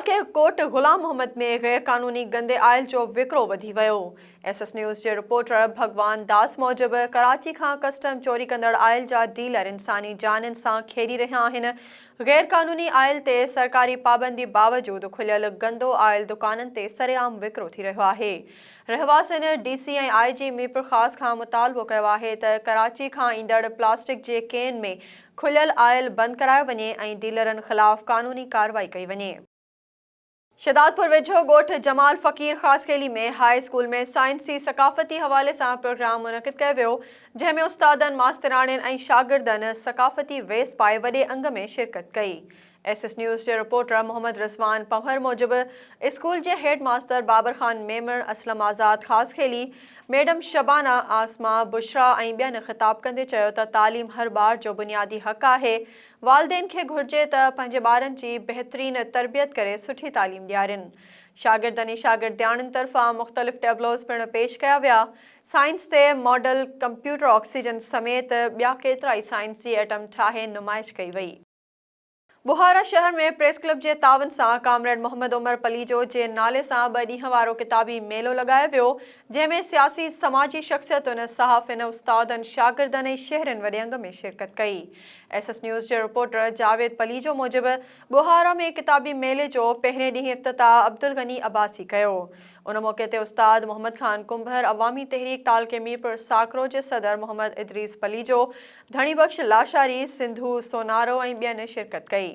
के कोट गुलाम मोहम्मद में गैर कानूनी गंदे आयल जो विक्रो वधी वियो। एसएस न्यूज़ के रिपोर्टर भगवान दास मूजिब कराची खां कस्टम चोरी कंदड़ आयल जा डीलर इंसानी जाननि सां खेॾी रहिया आहिनि। गैर कानूनी आयल ते सरकारी पाबंदी बावजूद खुलियल गंदो आयल दुकाननि ते सरेआम विक्रो थी रहियो आहे। रहवासियुनि डीसी ऐं आईजी मीरपुर ख़ास खां मुतालबो कयो आहे त कराची खां ईंदड़ प्लास्टिक जे केन में खुलियल आयल बंदि करायो वञे ऐं डीलरनि ख़िलाफ़ कानूनी कार्रवाई कई वञे। शदादपुर वेझो ॻोठ जमाल फ़कीर ख़ासखेली में हाई स्कूल में साइंसी सक़ाफ़ती हवाले सां प्रोग्राम मुनक़िद कयो वियो, जंहिंमें उस्तादनि मास्तराणियुनि ऐं शागिर्दनि सक़ाफ़ती वेस पाए वॾे अंग में शिरकत कई। एसएस न्यूज़ के रिपोर्टर मोहम्मद रिज़वान पंवर मूजिब स्कूल के हेड मास्टर बाबर खान मेमण, असलम आज़ाद ख़ासखेली, मैडम शबाना आसमा बुशरा ऐं ॿियनि ख़िताब कंदे चयो त तालीम हर ॿार जो बुनियादी हक़ आहे। वालिदैन खे घुर्जे त पंहिंजे ॿारनि जी बहितरीन तरबियत करे सुठी तालीम ॾियारीनि। शागिर्दनि शागिर्दियाणियुनि तरफ़ां मुख़्तलिफ़ टेबलोस पिणु पेश कया विया। साइंस ते मॉडल, कंप्यूटर, ऑक्सीजन समेत ॿिया केतिरा ई साइंसी एटम ठाहे नुमाइश कई वई। बुहारा शहर में प्रेस क्लब के तावन सां कामरेड मोहम्मद उमर पलीजो जे नाले सां 2 ॾींहं वारो किताबी मेलो लगायो वियो, जंहिंमें सियासी समाजी शख्सियतुनि, सहाफ़ियुनि, उस्तादनि, शागिर्दनि ऐं शहरनि वॾे अंग में शिरकत कई। एसएस न्यूज़ के रिपोर्टर जावेद पलीजो मूजिब बुहारा में किताबी मेले जो पहिरें ॾींहुं इफ़्तिताह अब्दुल गनी अब्बासी कयो। उन मौके ते उस्ताद मोहम्मद खान कुंभर, अवामी तहरीक तालके मीरपुर साकरो जे सदर मोहम्मद इदरीस पलीजो, धणी बख्श लाशारी, सिंधु सोनारो ऐं ॿियनि शिरकत कई।